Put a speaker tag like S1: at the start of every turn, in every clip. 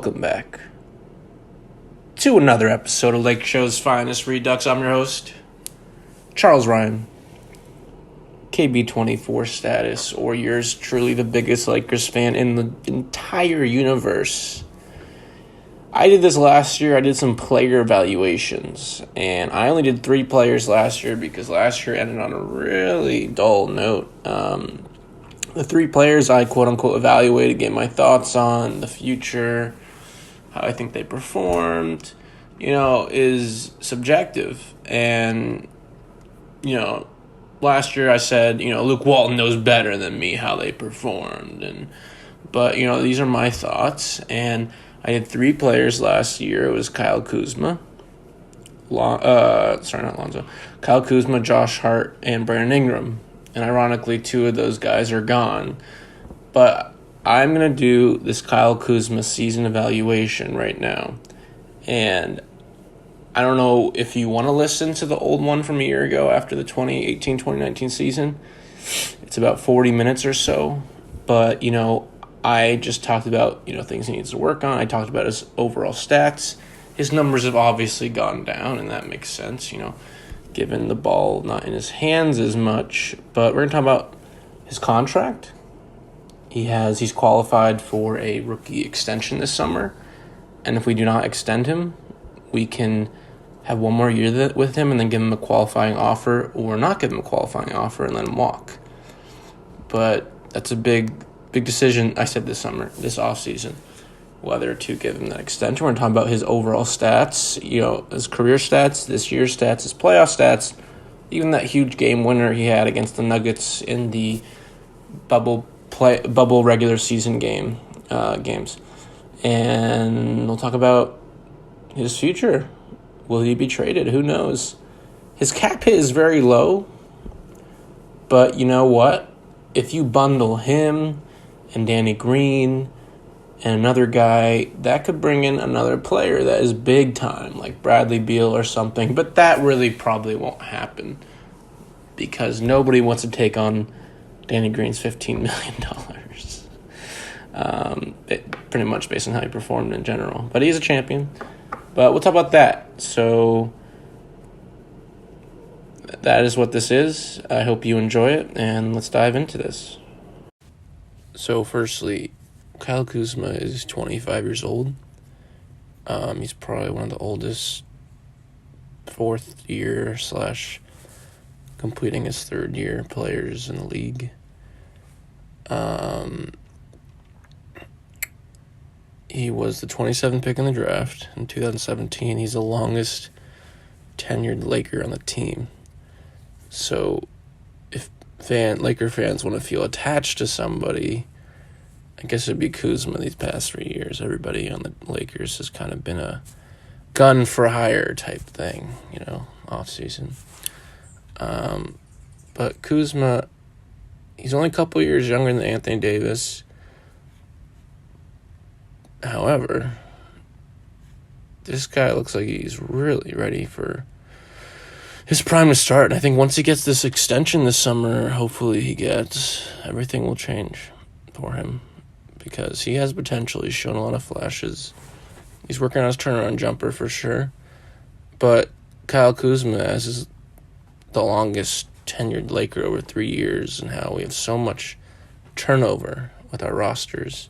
S1: welcome back to another episode of Lakeshow's Finest Redux. I'm your host, Charles Ryan, KB24 status, or yours truly, the biggest Lakers fan in the entire universe. I did this last year. I did some player evaluations, and I only did 3 players last year because last year ended on a really dull note. The 3 players I quote-unquote evaluated, gave my thoughts on the future, how I think they performed, is subjective. And, last year I said, Luke Walton knows better than me how they performed. But these are my thoughts. And I had 3 players last year. It was Kyle Kuzma, Kyle Kuzma, Josh Hart, and Brandon Ingram. And ironically, 2 of those guys are gone. But I'm going to do this Kyle Kuzma season evaluation right now. And I don't know if you want to listen to the old one from a year ago after the 2018-2019 season. It's about 40 minutes or so. But, I just talked about, things he needs to work on. I talked about his overall stats. His numbers have obviously gone down, and that makes sense, given the ball not in his hands as much. But we're going to talk about his contract. He's qualified for a rookie extension this summer. And if we do not extend him, we can have one more year with him and then give him a qualifying offer, or not give him a qualifying offer and let him walk. But that's a big decision, I said this offseason, whether to give him that extension. We're going to talk about his overall stats, his career stats, this year's stats, his playoff stats, even that huge game winner he had against the Nuggets in the bubble regular season games. And we'll talk about his future. Will he be traded? Who knows? His cap hit is very low, but you know what? If you bundle him and Danny Green and another guy, that could bring in another player that is big time, like Bradley Beal or something. But that really probably won't happen because nobody wants to take on Danny Green's $15 million. Pretty much based on how he performed in general. But he's a champion. But we'll talk about that. So that is what this is. I hope you enjoy it, and let's dive into this. So firstly, Kyle Kuzma is 25 years old. He's probably one of the oldest fourth year / completing his 3rd year players in the league. He was the 27th pick in the draft in 2017. He's the longest tenured Laker on the team. So if Laker fans want to feel attached to somebody, I guess it'd be Kuzma these past 3 years. Everybody on the Lakers has kind of been a gun for hire type thing, off season. But Kuzma, he's only a couple years younger than Anthony Davis. However, this guy looks like he's really ready for his prime to start. And I think once he gets this extension this summer, hopefully everything will change for him because he has potential. He's shown a lot of flashes. He's working on his turnaround jumper for sure. But Kyle Kuzma, as the longest tenured Laker over 3 years, and how we have so much turnover with our rosters.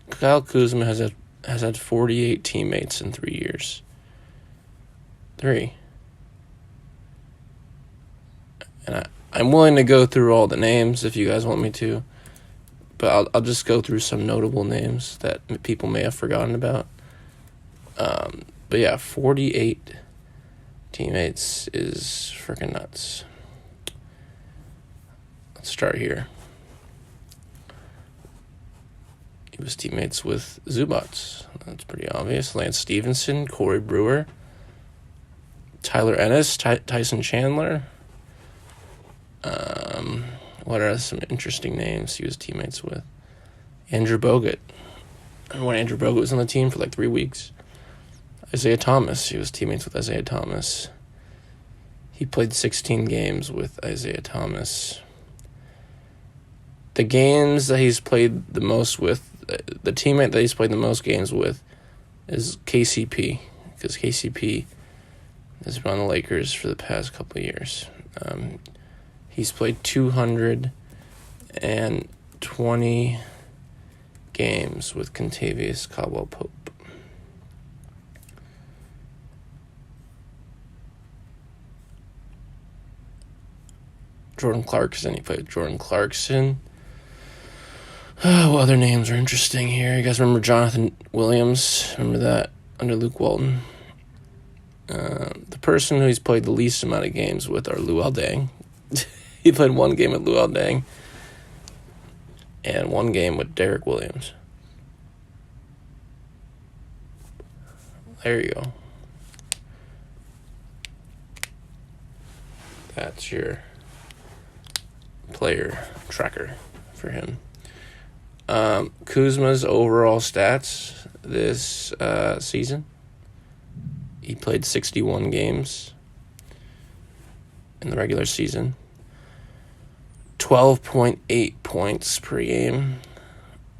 S1: Kyle Kuzma has had 48 teammates in 3 years. 3. And I'm willing to go through all the names if you guys want me to. But I'll just go through some notable names that people may have forgotten about. But yeah, 48 teammates is freaking nuts. Let's start here. He was teammates with Zubats. That's pretty obvious. Lance Stevenson, Corey Brewer, Tyler Ennis, Tyson Chandler. What are some interesting names he was teammates with? Andrew Bogut. And when Andrew Bogut was on the team for like 3 weeks. Isaiah Thomas. He was teammates with Isaiah Thomas. He played 16 games with Isaiah Thomas. The games that he's played the most with the teammate that he's played the most games with is KCP, because KCP has been on the Lakers for the past couple of years. He's played 220 games with Kentavious Caldwell-Pope. Jordan Clarkson, he played with Jordan Clarkson. What other names are interesting here? You guys remember Jonathan Williams? Remember that under Luke Walton? The person who he's played the least amount of games with are Luol Deng. He played one game with Luol Deng and one game with Derek Williams. There you go. That's your player tracker for him. Kuzma's overall stats this season. He played 61 games in the regular season. 12.8 points per game.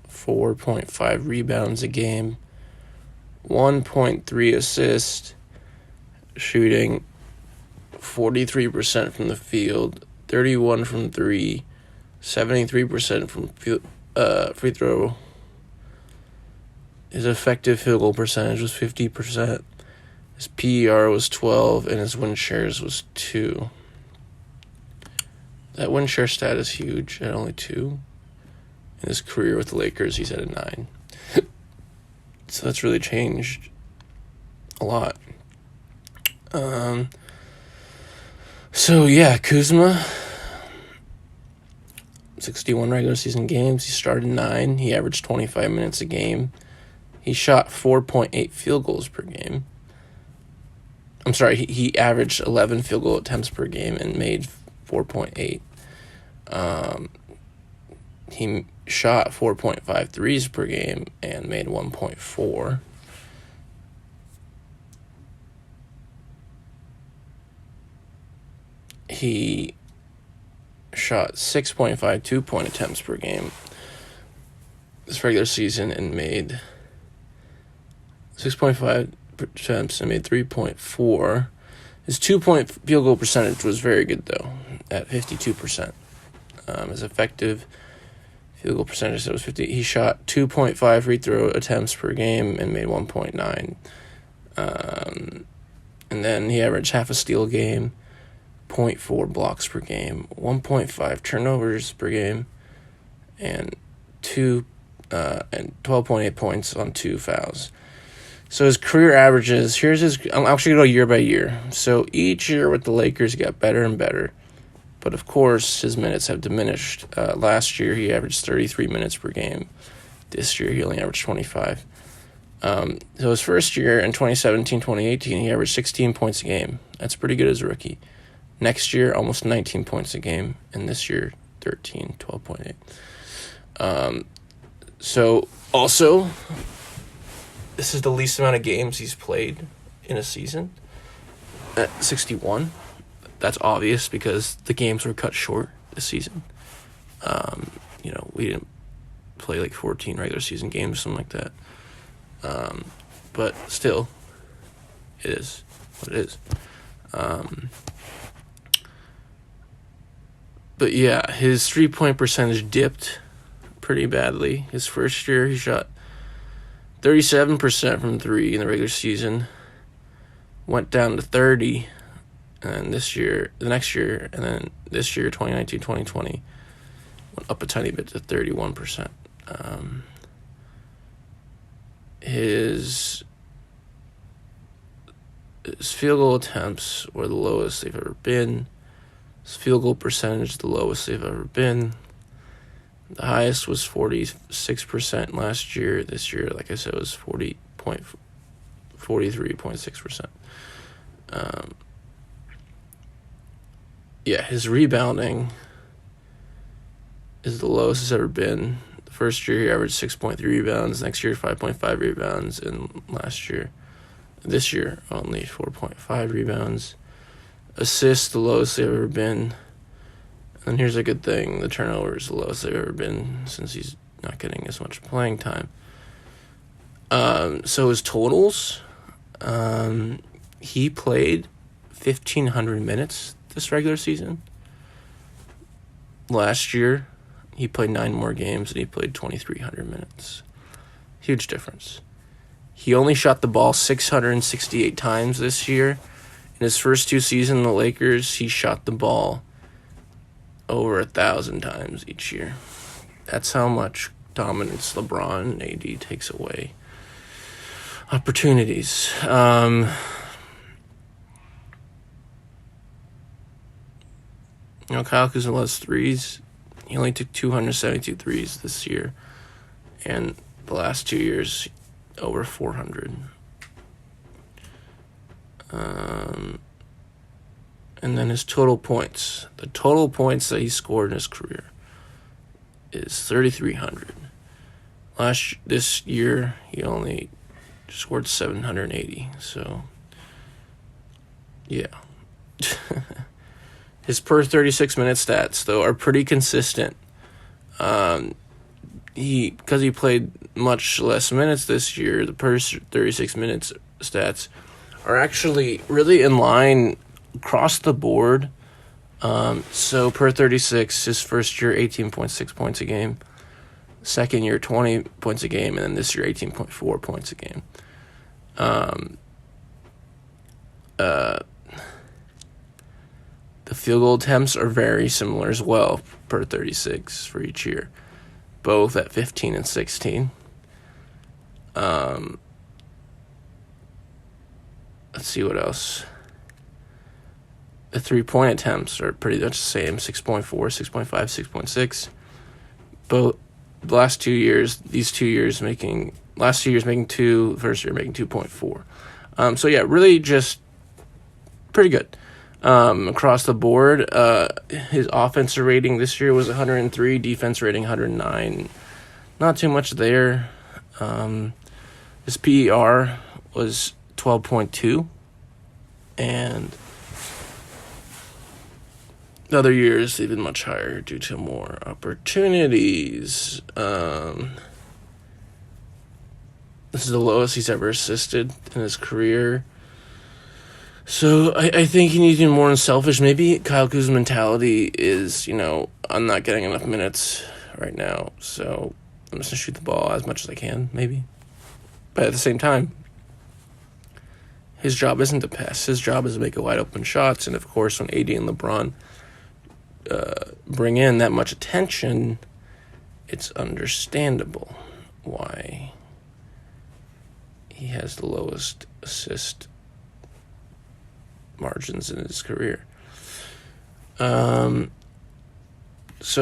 S1: 4.5 rebounds a game. 1.3 assists. Shooting 43% from the field. 31 from 3. 73% from free throw. His effective field goal percentage was 50%. His PER was 12, and his win shares was 2. That win share stat is huge at only 2. In his career with the Lakers, he's at a 9. So that's really changed a lot. So yeah, Kuzma, 61 regular season games. He started 9. He averaged 25 minutes a game. He shot 4.8 field goals per game. I'm sorry, he averaged 11 field goal attempts per game and made 4.8. He shot 4.5 threes per game and made 1.4. He shot 6.5 two-point attempts per game this regular season and made 6.5 attempts and made 3.4. His 2-point field goal percentage was very good, though, at 52%. His effective field goal percentage was 50. He shot 2.5 free throw attempts per game and made 1.9. And then he averaged half a steal a game, 0.4 blocks per game, 1.5 turnovers per game, and 12.8 points on 2 fouls. So his career averages, here's his, I'm actually going to go year by year. So each year with the Lakers, he got better and better. But of course, his minutes have diminished. Last year, he averaged 33 minutes per game. This year, he only averaged 25. So his first year in 2017-2018, he averaged 16 points a game. That's pretty good as a rookie. Next year, almost 19 points a game. And this year, 12.8. So also, this is the least amount of games he's played in a season at 61. That's obvious because the games were cut short this season. We didn't play like 14 regular season games, something like that. But still, it is what it is. But yeah, his 3-point percentage dipped pretty badly. His first year, he shot 37% from 3 in the regular season. Went down to 30%. And the next year, and then this year, 2019-2020, went up a tiny bit to 31%. His field goal attempts were the lowest they've ever been. His field goal percentage, the lowest they've ever been. The highest was 46% last year. This year, like I said, was 43.6%. Yeah, his rebounding is the lowest it's ever been. The first year he averaged 6.3 rebounds, next year 5.5 rebounds, and this year only 4.5 rebounds. Assists, the lowest they've ever been. And here's a good thing, the turnover is the lowest they've ever been since he's not getting as much playing time. So his totals, he played 1,500 minutes this regular season. Last year, he played 9 more games, and he played 2,300 minutes. Huge difference. He only shot the ball 668 times this year. In his first 2 seasons in the Lakers, he shot the ball over 1,000 times each year. That's how much dominance LeBron and AD takes away opportunities. Kyle Kuzma loves threes. He only took 272 threes this year, and the last 2 years, over 400. And then his total points. The total points that he scored in his career is 3,300. This year, he only scored 780. So, yeah. His per 36-minute stats, though, are pretty consistent. Because he played much less minutes this year, the per 36 minutes stats are actually really in line across the board. So per 36, his first year 18.6 points a game, second year 20 points a game, and then this year 18.4 points a game. The field goal attempts are very similar as well per 36 for each year, both at 15 and 16. Let's see what else. The 3-point attempts are pretty much the same, 6.4, 6.5, 6.6. Both the last 2 years, last 2 years making 2, first year making 2.4. So yeah, really just pretty good. Across the board, his offensive rating this year was 103, defense rating 109. Not too much there. His PER was 12.2, and the other years even much higher due to more opportunities. This is the lowest he's ever assisted in his career. So I think he needs to be more unselfish. Maybe Kyle Kuzma's mentality is, I'm not getting enough minutes right now, so I'm just going to shoot the ball as much as I can, maybe. But at the same time, his job isn't to pass. His job is to make wide open shots. And, of course, when AD and LeBron bring in that much attention, it's understandable why he has the lowest assist margins in his career. So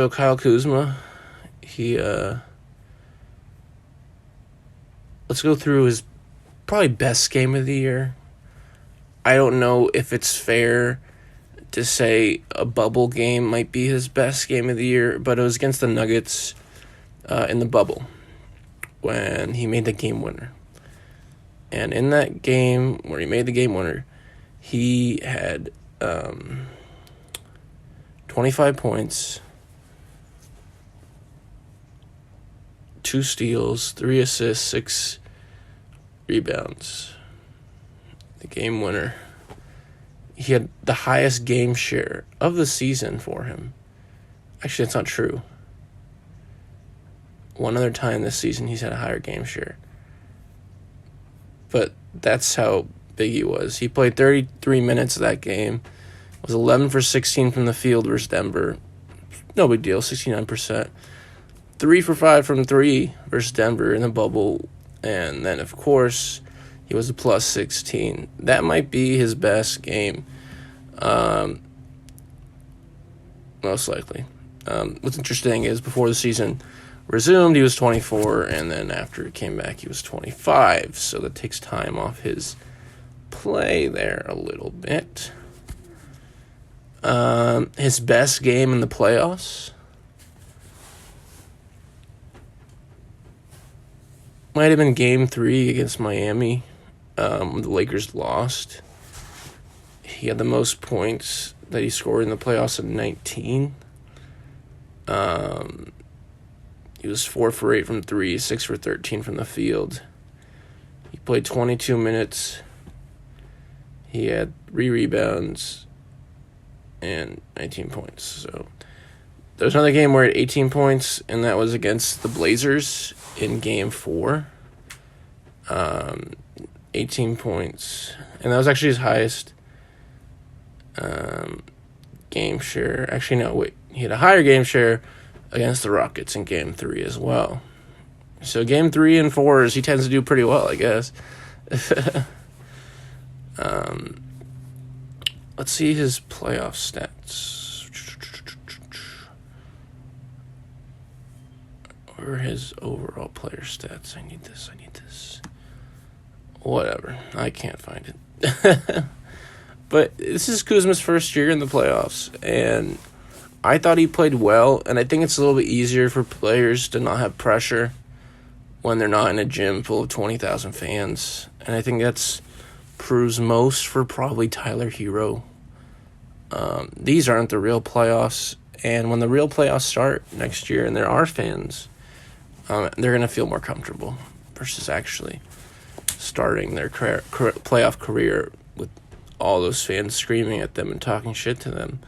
S1: Kyle Kuzma, let's go through his probably best game of the year. I don't know if it's fair to say a bubble game might be his best game of the year, but it was against the Nuggets in the bubble when he made the game winner. And in that game where he made the game winner, he had 25 points, 2 steals, 3 assists, 6 rebounds. The game winner. He had the highest game share of the season for him. Actually, that's not true. One other time this season, he's had a higher game share. But that's how big he was. He played 33 minutes of that game. Was 11 for 16 from the field versus Denver. No big deal, 69%. 3 for 5 from 3 versus Denver in the bubble. And then, of course, he was a plus 16. That might be his best game. Most likely. What's interesting is before the season resumed, he was 24, and then after he came back, he was 25. So that takes time off his play there a little bit. His best game in the playoffs might have been Game 3 against Miami. The Lakers lost. He had the most points that he scored in the playoffs at 19. He He was 4 for 8 from 3, 6 for 13 from the field. He played 22 minutes. He had 3 rebounds and 19 points. So there was another game where he had 18 points, and that was against the Blazers in Game 4. 18 points. And that was actually his highest game share. Actually, no, wait. He had a higher game share against the Rockets in Game 3 as well. So Game 3 and 4s, he tends to do pretty well, I guess. Let's see his playoff stats. Or his overall player stats. I need this. Whatever. I can't find it. But this is Kuzma's first year in the playoffs, and I thought he played well, and I think it's a little bit easier for players to not have pressure when they're not in a gym full of 20,000 fans. And I think that's proves most for probably Tyler Hero. These aren't the real playoffs, and when the real playoffs start next year and there are fans, they're going to feel more comfortable versus actually starting their playoff career with all those fans screaming at them and talking shit to them.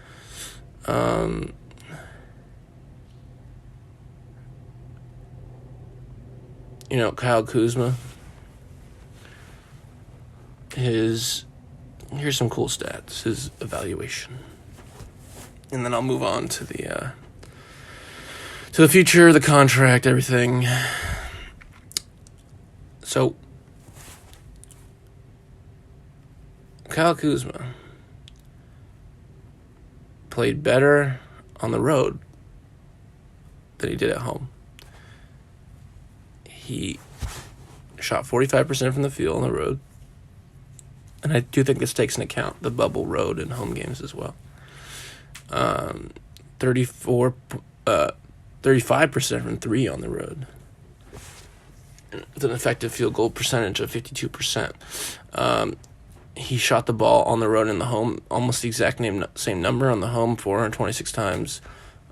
S1: Kyle Kuzma, here's some cool stats, his evaluation. And then I'll move on to the future, the contract, everything. So, Kyle Kuzma played better on the road than he did at home. He shot 45% from the field on the road. And I do think this takes into account the bubble road and home games as well. 35% from 3 on the road, with an effective field goal percentage of 52%. He shot the ball on the road and the home almost the exact same number. On the home, 426 times.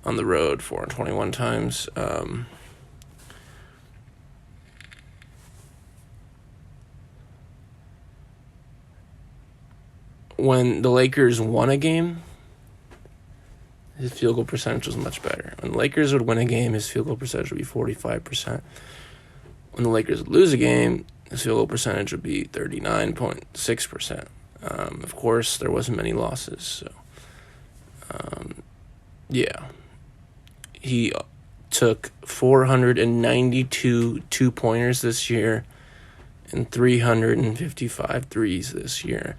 S1: On the road, 421 times. When the Lakers won a game, his field goal percentage was much better. When the Lakers would win a game, his field goal percentage would be 45%. When the Lakers would lose a game, his field goal percentage would be 39.6%. Of course, there wasn't many losses. So, he took 492 two-pointers this year and 355 threes this year.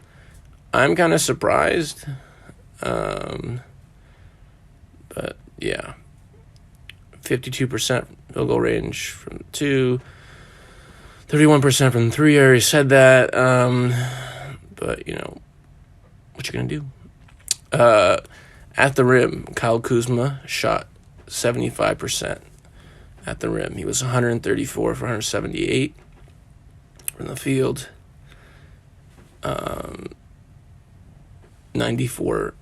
S1: I'm kind of surprised. But, yeah. 52% field goal range from 2. 31% from 3. I already said that. But, what you going to do? At the rim, Kyle Kuzma shot 75% at the rim. He was 134 for 178 from the field. 94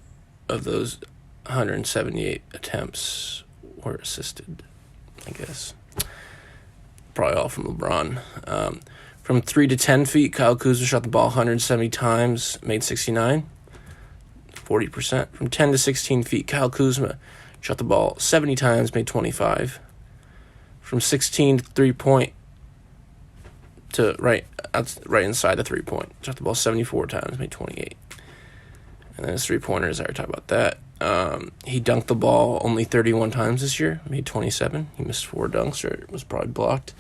S1: of those 178 attempts were assisted, I guess. Probably all from LeBron. From 3 to 10 feet, Kyle Kuzma shot the ball 170 times, made 69, 40%. From 10 to 16 feet, Kyle Kuzma shot the ball 70 times, made 25. From 16 to 3-point to right inside the 3-point, shot the ball 74 times, made 28. And then his 3-pointers, I already talked about that. He dunked the ball only 31 times this year, made 27. He missed 4 dunks, or it was probably blocked.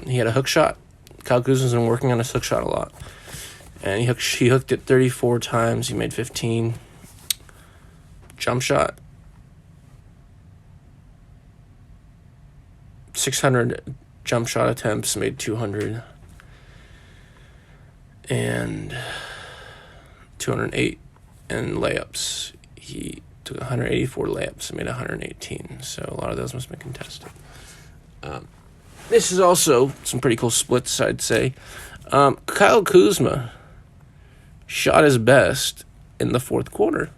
S1: He had a hook shot. Kyle Kuzma's been working on his hook shot a lot. And he hooked it 34 times. He made 15. Jump shot. 600 jump shot attempts, made 200. And 208. And layups. He took 184 layups and made 118. So a lot of those must have been contested. This is also some pretty cool splits, I'd say. Kyle Kuzma shot his best in the fourth quarter.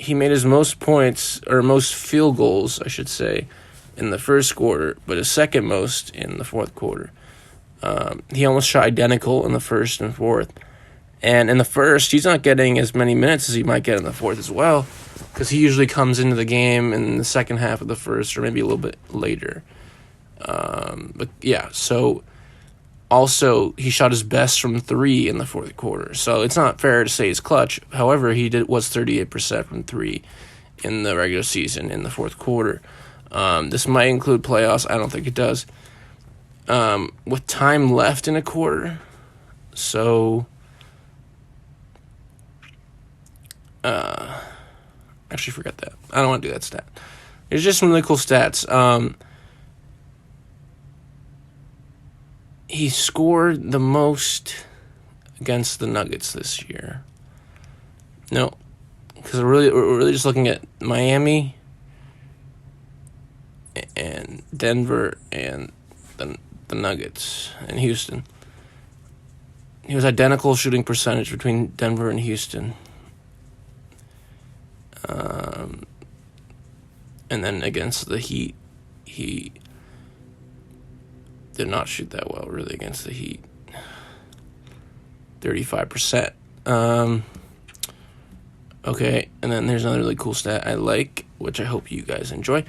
S1: he made his most points, or most field goals, I should say, in the first quarter, but his second most in the fourth quarter. He almost shot identical in the first and fourth. And in the first, he's not getting as many minutes as he might get in the fourth as well, because he usually comes into the game in the second half of the first, or maybe a little bit later. But yeah, so also he shot his best from 3 in the fourth quarter. So it's not fair to say he's clutch. However, was 38% from 3 in the regular season in the fourth quarter. This might include playoffs. I don't think it does. With time left in a quarter, so actually forget that. I don't want to do that stat. There's just some really cool stats. He scored the most against the Nuggets this year. No, because we're really just looking at Miami and Denver and the Nuggets and Houston. He was identical shooting percentage between Denver and Houston. And then against the Heat, he did not shoot that well, really, against the Heat. 35%. Okay, and then there's another really cool stat I like, which I hope you guys enjoy.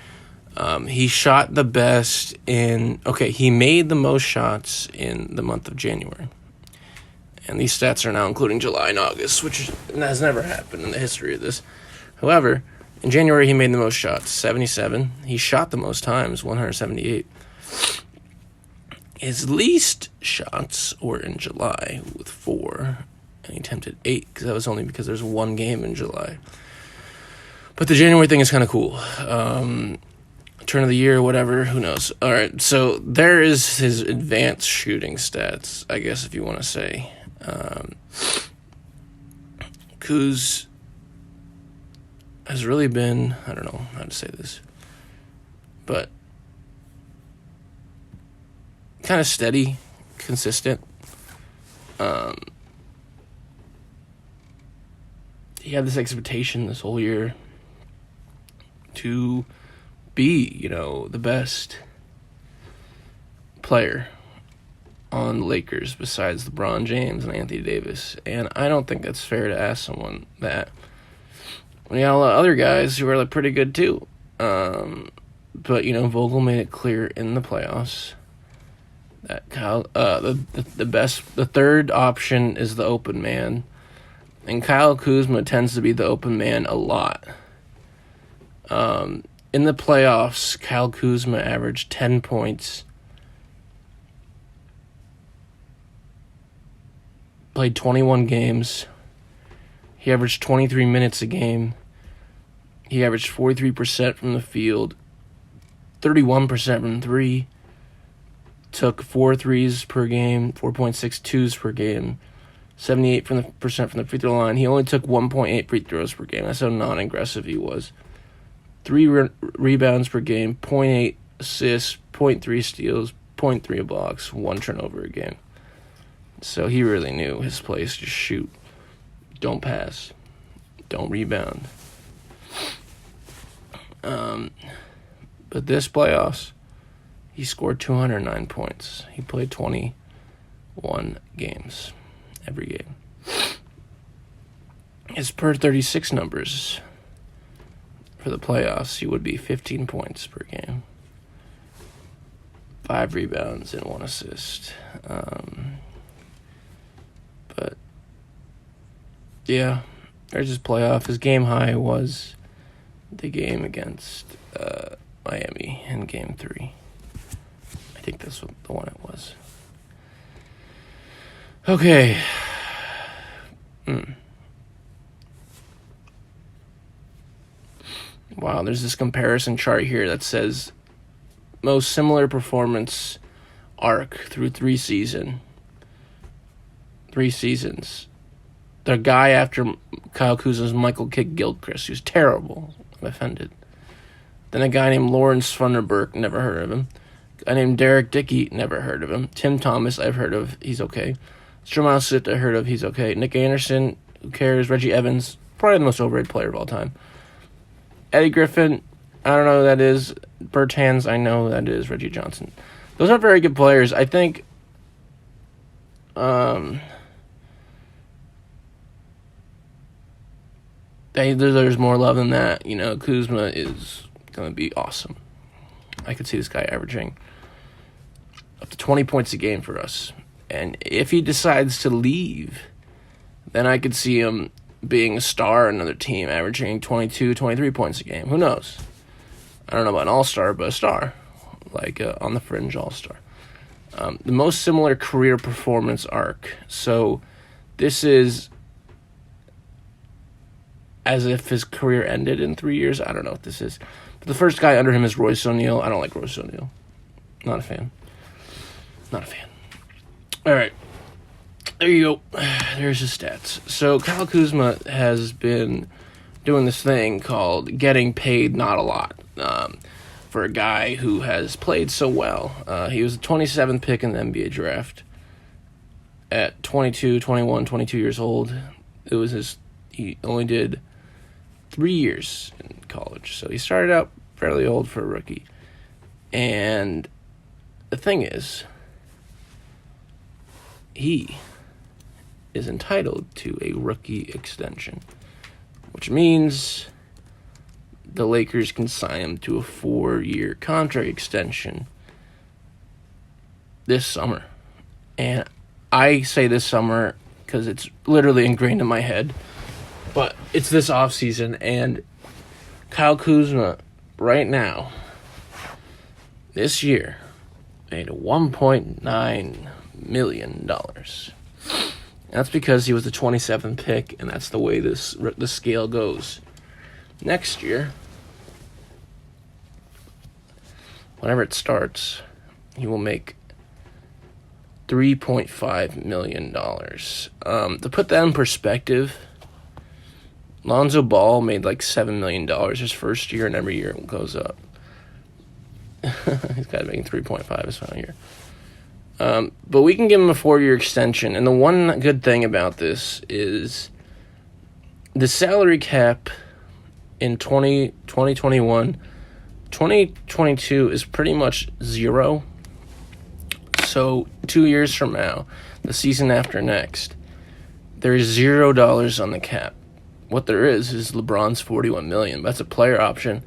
S1: He shot the best he made the most shots in the month of January. And these stats are now including July and August, which has never happened in the history of this. However, in January, he made the most shots, 77. He shot the most times, 178. His least shots were in July with 4, and he attempted 8, because that was only because there's one game in July. But the January thing is kind of cool. Turn of the year, whatever, who knows. All right, so there is his advanced shooting stats, I guess, if you want to say. Kuz has really been, I don't know how to say this, but kind of steady, consistent. He had this expectation this whole year to be, the best player on the Lakers besides LeBron James and Anthony Davis. And I don't think that's fair to ask someone that when you got a lot of other guys who are pretty good too. But, Vogel made it clear in the playoffs that the third option is the open man. And Kyle Kuzma tends to be the open man a lot. In the playoffs, Kyle Kuzma averaged 10 points. Played 21 games. He averaged 23 minutes a game. He averaged 43% from the field, 31% from 3. Took 4 threes per game, 4.6 twos per game, 78% from the free throw line. He only took 1.8 free throws per game. That's how non-aggressive he was. 3 rebounds per game, 0.8 assists, 0.3 steals, 0.3 blocks, 1 turnover a game. So he really knew his place. Just shoot. Don't pass. Don't rebound. But this playoffs, he scored 209 points. He played 21 games. Every game. His per 36 numbers for the playoffs, he would be 15 points per game, 5 rebounds and 1 assist. But yeah, there's his playoff. His game high was the game against Miami in Game 3. I think that's what the one it was. Okay. Wow, there's this comparison chart here that says most similar performance arc through 3 seasons. The guy after Kyle Kuzma is Michael Kidd-Gilchrist, who's terrible. I'm offended. Then a guy named Lawrence Funderburk, never heard of him. A guy named Derek Dickey, never heard of him. Tim Thomas, I've heard of, he's okay. Jamal Sitt, I heard of, he's okay. Nick Anderson, who cares? Reggie Evans, probably the most overrated player of all time. Eddie Griffin, I don't know who that is. Bertans, I know who that is. Reggie Johnson. Those are very good players. I think there's more love than that. You know, Kuzma is going to be awesome. I could see this guy averaging up to 20 points a game for us. And if he decides to leave, then I could see him being a star in another team, averaging 22, 23 points a game. Who knows? I don't know about an all-star, but a star. Like on the fringe all-star. The most similar career performance arc. So this is as if his career ended in 3 years. I don't know what this is. But the first guy under him is Royce O'Neal. I don't like Royce O'Neal. Not a fan. All right. There you go. There's his stats. So Kyle Kuzma has been doing this thing called getting paid not a lot for a guy who has played so well. He was the 27th pick in the NBA draft at 22 years old. He only did 3 years in college. So he started out fairly old for a rookie. And the thing is, he is entitled to a rookie extension, which means the Lakers can sign him to a 4-year contract extension this summer. And I say this summer because it's literally ingrained in my head, but it's this offseason, and Kyle Kuzma right now, this year, made $1.9 million. That's because he was the 27th pick, and that's the way the scale goes. Next year, whenever it starts, he will make $3.5 million. To put that in perspective, Lonzo Ball made like $7 million his first year, and every year it goes up. He's got to make 3.5 his final year. But we can give him a 4-year extension, and the one good thing about this is the salary cap in 2021, 2022 is pretty much zero. So 2 years from now, the season after next, there is $0 on the cap. What there is LeBron's $41 million. That's a player option.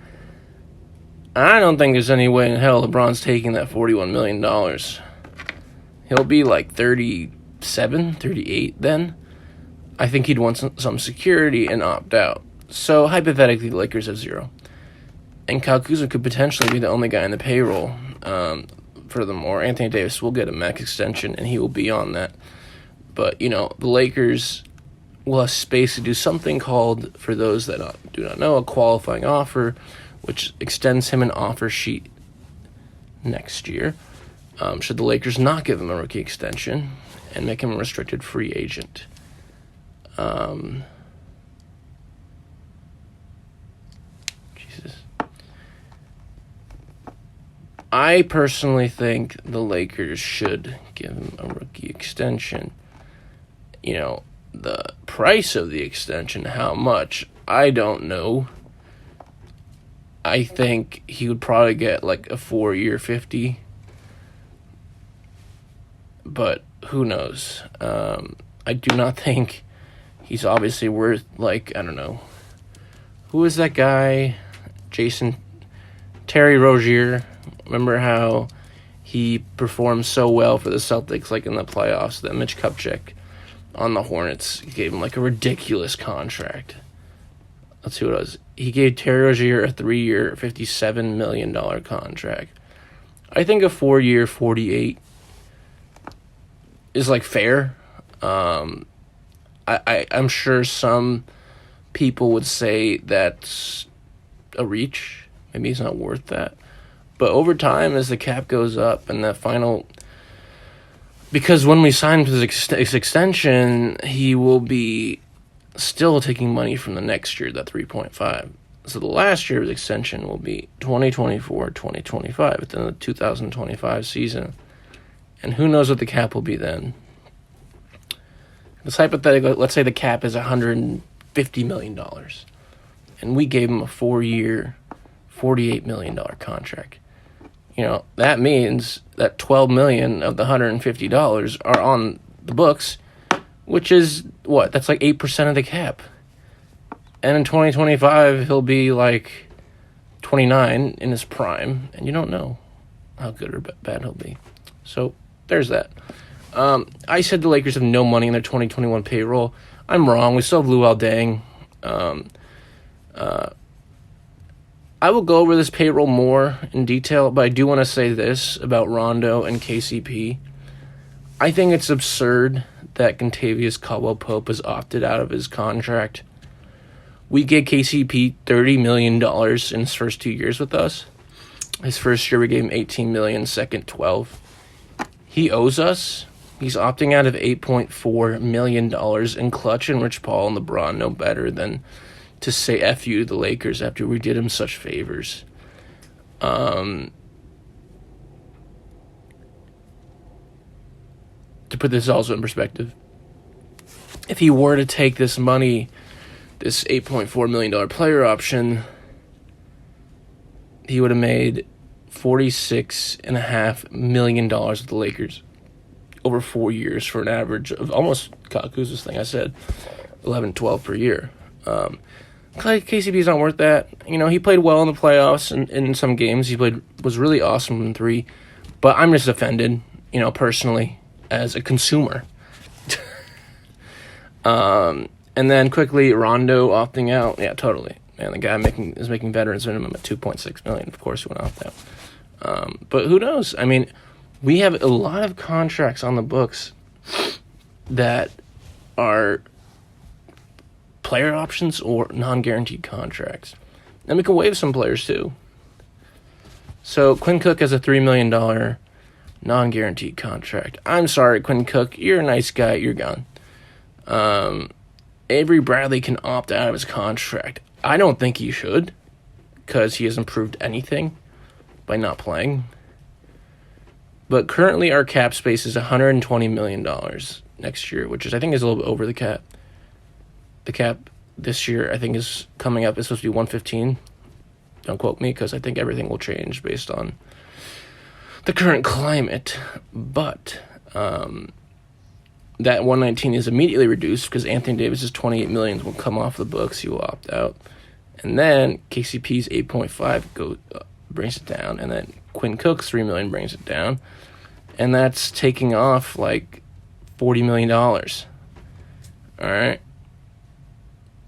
S1: I don't think there's any way in hell LeBron's taking that $41 million. He'll be like 37, 38 then. I think he'd want some security and opt out. So, hypothetically, the Lakers have zero. And Kyle Kuzma could potentially be the only guy in the payroll. Furthermore, Anthony Davis will get a max extension, and he will be on that. But, you know, the Lakers will have space to do something called, for those that do not know, a qualifying offer, which extends him an offer sheet next year. Should the Lakers not give him a rookie extension and make him a restricted free agent. Jesus. I personally think the Lakers should give him a rookie extension. You know, the price of the extension, how much, I don't know. I think he would probably get like a 4-year 50. But who knows? I do not think he's obviously worth, like, I don't know. Who is that guy? Terry Rozier. Remember how he performed so well for the Celtics, like in the playoffs, that Mitch Kupchak on the Hornets gave him like a ridiculous contract. Let's see what it was. He gave Terry Rozier a 3-year, $57 million contract. I think a 4-year, 48 is like fair. I'm sure some people would say that's a reach. Maybe he's not worth that. But over time, as the cap goes up and that final, because when we sign his extension, he will be still taking money from the next year, that 3.5. So the last year of the extension will be 2024-2025 at the end of the 2025 season. And who knows what the cap will be then. It's hypothetical. Let's say the cap is $150 million. and we gave him a 4-year, $48 million contract. That means that $12 million of the $150 are on the books, which is what? That's like 8% of the cap. And in 2025, he'll be like 29 in his prime, and you don't know how good or bad he'll be. So there's that. I said the Lakers have no money in their 2021 payroll. I'm wrong. We still have Luol Deng. I will go over this payroll more in detail, but I do want to say this about Rondo and KCP. I think it's absurd that Kentavious Caldwell-Pope has opted out of his contract. We gave KCP $30 million in his first 2 years with us. His first year we gave him $18 million, second $12 million. He owes us. He's opting out of $8.4 million in Clutch, and Rich Paul and LeBron know better than to say F you to the Lakers after we did him such favors. To put this also in perspective, if he were to take this money, this $8.4 million player option, he would have made $46.5 million with the Lakers over 4 years for an average of almost Kyle Kuzma's thing. I said 11, 12 per year. KCP's not worth that. He played well in the playoffs and in some games. Was really awesome in 3. But I'm just offended, personally, as a consumer. And then quickly, Rondo opting out. Yeah, totally. Man, the guy is making veterans minimum at $2.6 million. Of course, he went opt out. But who knows? I mean, we have a lot of contracts on the books that are player options or non-guaranteed contracts. And we can waive some players too. So Quinn Cook has a $3 million non-guaranteed contract. I'm sorry, Quinn Cook. You're a nice guy. You're gone. Avery Bradley can opt out of his contract. I don't think he should, because he hasn't proved anything by not playing. But currently our cap space is $120 million next year, which I think is a little bit over the cap. The cap this year, I think, is coming up. It's supposed to be 115. Don't quote me, because I think everything will change based on the current climate. But that 119 is immediately reduced because Anthony Davis's $28 million will come off the books. He will opt out. And then KCP's 8.5 brings it down. And then Quinn Cook's $3 million brings it down. And that's taking off like $40 million. All right.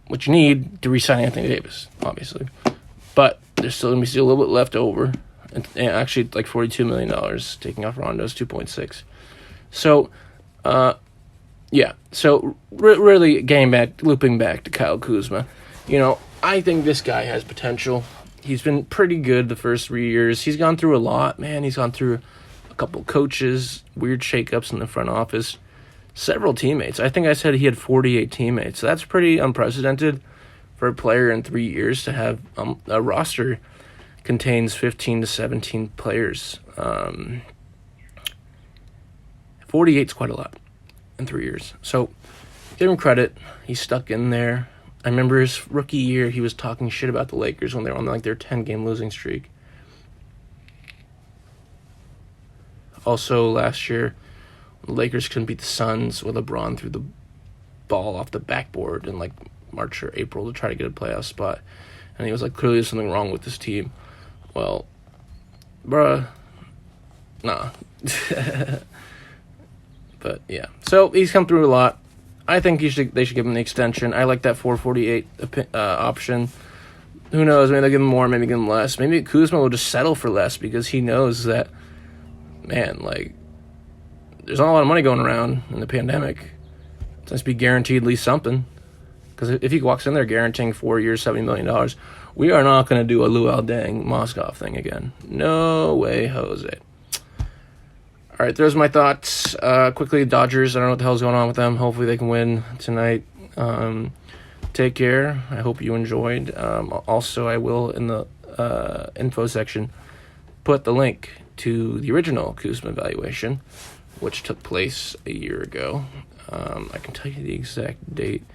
S1: Which you need to re-sign Anthony Davis, obviously. But there's still going to be a little bit left over. And actually, like $42 million, taking off Rondo's 2.6. So, yeah. So, really, looping back to Kyle Kuzma. I think this guy has potential. He's been pretty good the first 3 years. He's gone through a lot, man. He's gone through a couple coaches, weird shakeups in the front office. Several teammates. I think I said he had 48 teammates. That's pretty unprecedented for a player in 3 years to have a roster contains 15 to 17 players. 48 is quite a lot in 3 years. So give him credit. He's stuck in there. I remember his rookie year, he was talking shit about the Lakers when they were on their 10-game losing streak. Also last year, the Lakers couldn't beat the Suns with LeBron threw the ball off the backboard in like March or April to try to get a playoff spot. And he was like, clearly there's something wrong with this team. Well, bruh, nah. But yeah, so he's come through a lot. I think they should give him the extension. I like that 448 option. Who knows? Maybe they'll give him more, maybe give him less. Maybe Kuzma will just settle for less because he knows that, man, like, there's not a lot of money going around in the pandemic. It must be guaranteed at least something. Because if he walks in there guaranteeing 4 years, $70 million, we are not going to do a Luol Deng Moskov thing again. No way, Jose. All right, there's my thoughts. Quickly, Dodgers, I don't know what the hell's going on with them. Hopefully they can win tonight. Take care. I hope you enjoyed. Also, I will, in the info section, put the link to the original Kuzma evaluation, which took place a year ago. I can tell you the exact date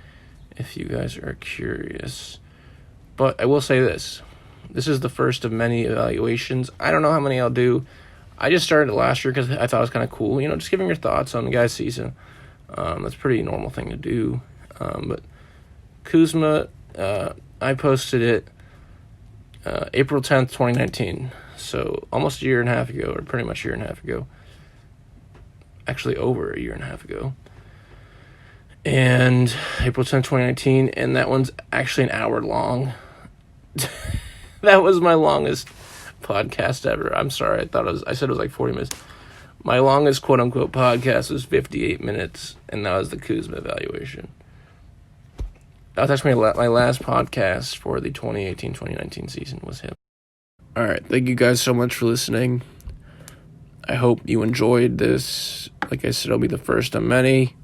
S1: if you guys are curious. But I will say this. This is the first of many evaluations. I don't know how many I'll do. I just started it last year because I thought it was kind of cool. Just giving your thoughts on the guy's season. That's a pretty normal thing to do. But Kuzma, I posted it April 10th, 2019. So almost a year and a half ago, or pretty much a year and a half ago. Actually, over a year and a half ago. And April 10th, 2019. And that one's actually an hour long. That was my longest podcast ever. I'm sorry. I said it was like 40 minutes. My longest quote unquote podcast was 58 minutes, and that was the Kuzma evaluation. That was actually my last podcast for the 2018-2019 season was him. All right. Thank you guys so much for listening. I hope you enjoyed this. Like I said, it'll be the first of many.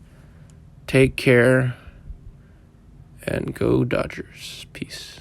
S1: Take care and go Dodgers. Peace.